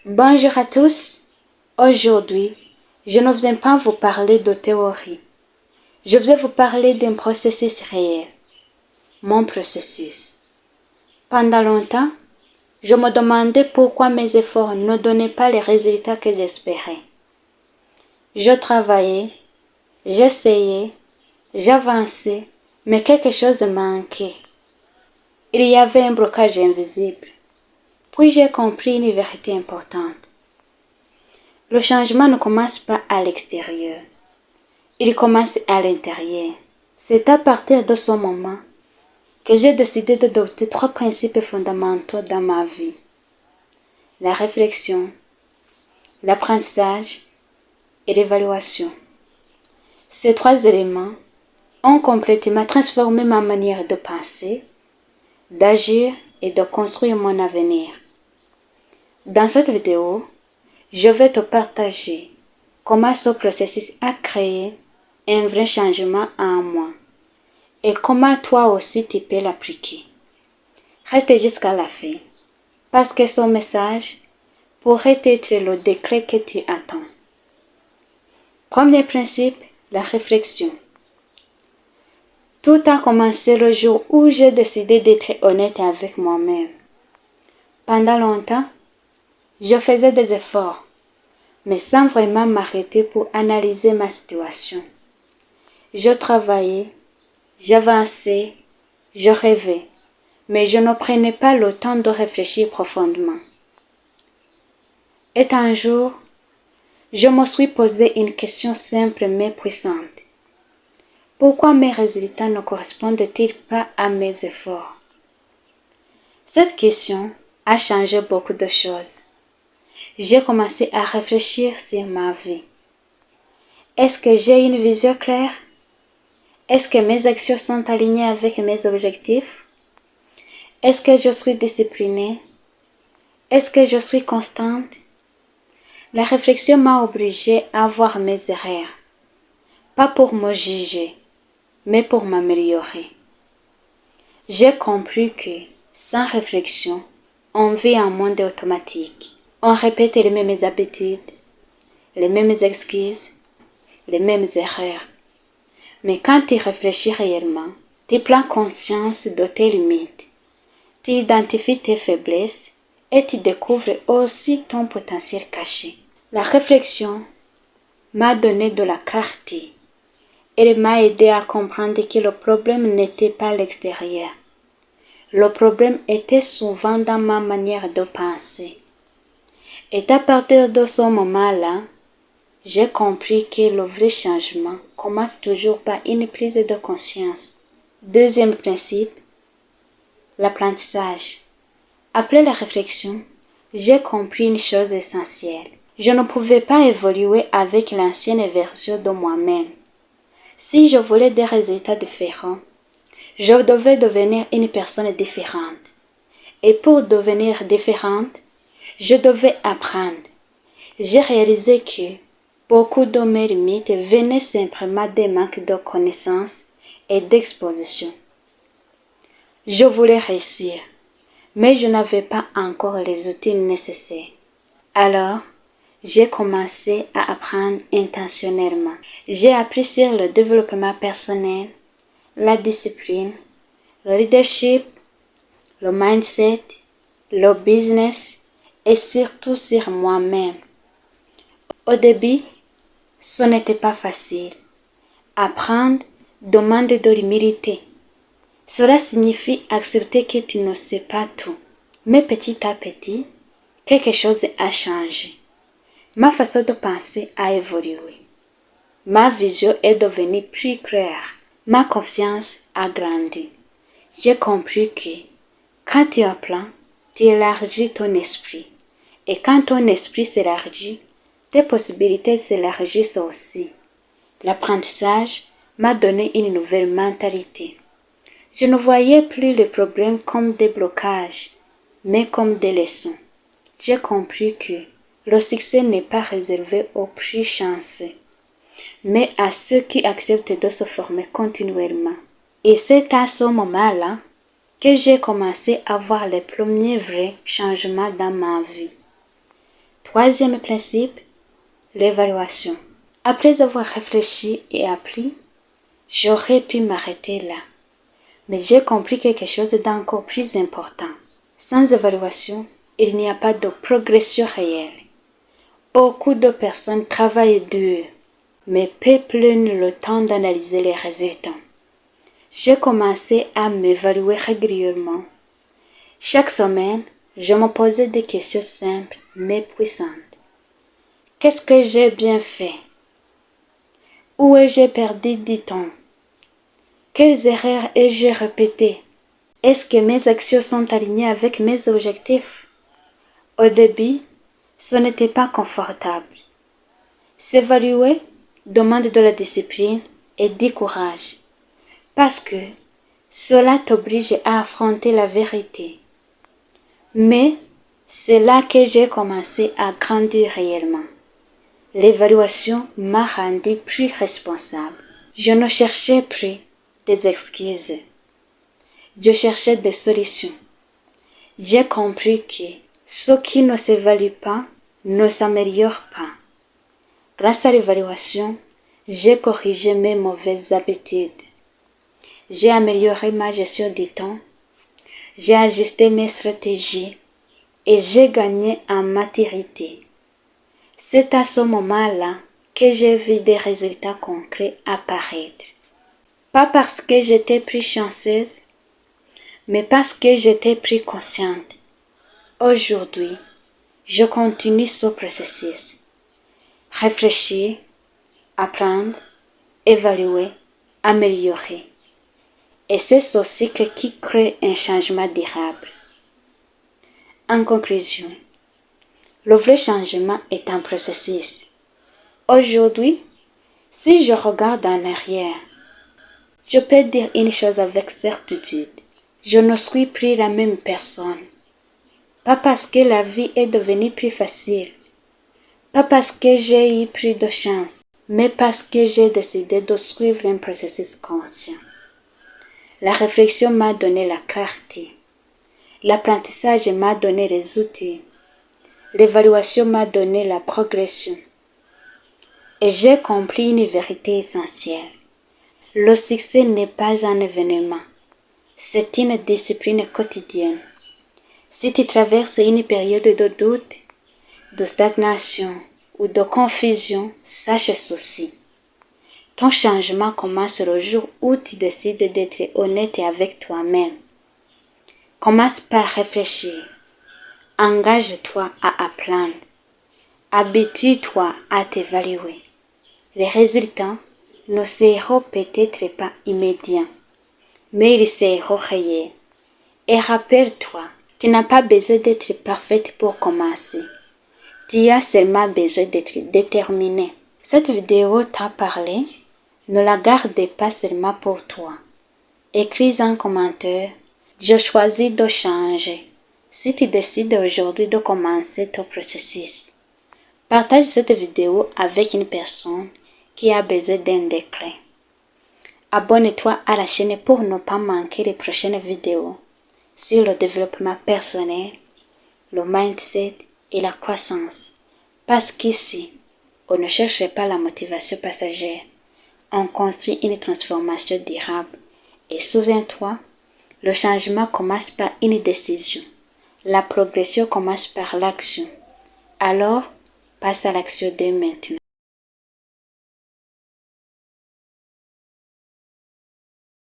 Bonjour à tous. Aujourd'hui, je ne viens pas vous parler de théorie. Je vais vous parler d'un processus réel, mon processus. Pendant longtemps, je me demandais pourquoi mes efforts ne donnaient pas les résultats que j'espérais. Je travaillais, j'essayais, j'avançais, mais quelque chose manquait. Il y avait un blocage invisible. Puis j'ai compris une vérité importante. Le changement ne commence pas à l'extérieur. Il commence à l'intérieur. C'est à partir de ce moment que j'ai décidé d'adopter 3 principes fondamentaux dans ma vie. La réflexion, l'apprentissage et l'évaluation. Ces 3 éléments ont complètement transformé ma manière de penser, d'agir et de construire mon avenir. Dans cette vidéo, je vais te partager comment ce processus a créé un vrai changement en moi et comment toi aussi tu peux l'appliquer. Reste jusqu'à la fin parce que ce message pourrait être le décret que tu attends. Premier principe, la réflexion. Tout a commencé le jour où j'ai décidé d'être honnête avec moi-même. Pendant longtemps, je faisais des efforts, mais sans vraiment m'arrêter pour analyser ma situation. Je travaillais, j'avançais, je rêvais, mais je ne prenais pas le temps de réfléchir profondément. Et un jour, je me suis posé une question simple mais puissante. Pourquoi mes résultats ne correspondent-ils pas à mes efforts? Cette question a changé beaucoup de choses. J'ai commencé à réfléchir sur ma vie. Est-ce que j'ai une vision claire? Est-ce que mes actions sont alignées avec mes objectifs? Est-ce que je suis disciplinée? Est-ce que je suis constante? La réflexion m'a obligée à voir mes erreurs, pas pour me juger, mais pour m'améliorer. J'ai compris que, sans réflexion, on vit un monde automatique. On répète les mêmes habitudes, les mêmes excuses, les mêmes erreurs. Mais quand tu réfléchis réellement, tu prends conscience de tes limites, tu identifies tes faiblesses et tu découvres aussi ton potentiel caché. La réflexion m'a donné de la clarté. Elle m'a aidé à comprendre que le problème n'était pas l'extérieur. Le problème était souvent dans ma manière de penser. Et à partir de ce moment-là, j'ai compris que le vrai changement commence toujours par une prise de conscience. Deuxième principe, l'apprentissage. Après la réflexion, j'ai compris une chose essentielle. Je ne pouvais pas évoluer avec l'ancienne version de moi-même. Si je voulais des résultats différents, je devais devenir une personne différente. Et pour devenir différente, je devais apprendre. J'ai réalisé que beaucoup de mes limites venaient simplement des manques de connaissances et d'exposition. Je voulais réussir, mais je n'avais pas encore les outils nécessaires. Alors, j'ai commencé à apprendre intentionnellement. J'ai appris sur le développement personnel, la discipline, le leadership, le mindset, le business et surtout sur moi-même. Au début, ce n'était pas facile. Apprendre demande de l'humilité. Cela signifie accepter que tu ne sais pas tout. Mais petit à petit, quelque chose a changé. Ma façon de penser a évolué. Ma vision est devenue plus claire. Ma confiance a grandi. J'ai compris que quand tu apprends, tu élargis ton esprit. Et quand ton esprit s'élargit, tes possibilités s'élargissent aussi. L'apprentissage m'a donné une nouvelle mentalité. Je ne voyais plus les problèmes comme des blocages, mais comme des leçons. J'ai compris que le succès n'est pas réservé aux plus chanceux, mais à ceux qui acceptent de se former continuellement. Et c'est à ce moment-là que j'ai commencé à voir les premiers vrais changements dans ma vie. Troisième principe, l'évaluation. Après avoir réfléchi et appris, j'aurais pu m'arrêter là. Mais j'ai compris quelque chose d'encore plus important. Sans évaluation, il n'y a pas de progression réelle. Beaucoup de personnes travaillent dur, mais peu prennent le temps d'analyser les résultats. J'ai commencé à m'évaluer régulièrement. Chaque semaine, je me posais des questions simples mais puissantes. Qu'est-ce que j'ai bien fait? Où ai-je perdu du temps? Quelles erreurs ai-je répétées? Est-ce que mes actions sont alignées avec mes objectifs? Au début, ce n'était pas confortable. S'évaluer demande de la discipline et du courage, parce que cela t'oblige à affronter la vérité. Mais c'est là que j'ai commencé à grandir réellement. L'évaluation m'a rendu plus responsable. Je ne cherchais plus des excuses. Je cherchais des solutions. J'ai compris que ce qui ne s'évalue pas ne s'améliore pas. Grâce à l'évaluation, j'ai corrigé mes mauvaises habitudes. J'ai amélioré ma gestion du temps. J'ai ajusté mes stratégies et j'ai gagné en maturité. C'est à ce moment-là que j'ai vu des résultats concrets apparaître. Pas parce que j'étais plus chanceuse, mais parce que j'étais plus consciente. Aujourd'hui, je continue ce processus. Réfléchir, apprendre, évaluer, améliorer. Et c'est ce cycle qui crée un changement durable. En conclusion, le vrai changement est un processus. Aujourd'hui, si je regarde en arrière, je peux dire une chose avec certitude. Je ne suis plus la même personne. Pas parce que la vie est devenue plus facile. Pas parce que j'ai eu plus de chance. Mais parce que j'ai décidé de suivre un processus conscient. La réflexion m'a donné la clarté. L'apprentissage m'a donné les outils. L'évaluation m'a donné la progression. Et j'ai compris une vérité essentielle. Le succès n'est pas un événement. C'est une discipline quotidienne. Si tu traverses une période de doute, de stagnation ou de confusion, sache ceci. Ton changement commence le jour où tu décides d'être honnête avec toi-même. Commence par réfléchir. Engage-toi à apprendre. Habitue-toi à t'évaluer. Les résultats ne seront peut-être pas immédiats, mais ils seront réels. Et rappelle-toi, tu n'as pas besoin d'être parfaite pour commencer. Tu as seulement besoin d'être déterminée. Cette vidéo t'a parlé? Ne la garde pas seulement pour toi. Écris en commentaire, je choisis de changer. Si tu décides aujourd'hui de commencer ton processus, partage cette vidéo avec une personne qui a besoin d'un déclic. Abonne-toi à la chaîne pour ne pas manquer les prochaines vidéos sur le développement personnel, le mindset et la croissance. Parce qu'ici, on ne cherche pas la motivation passagère, on construit une transformation durable. Et souviens-toi, le changement commence par une décision. La progression commence par l'action. Alors, passe à l'action dès maintenant.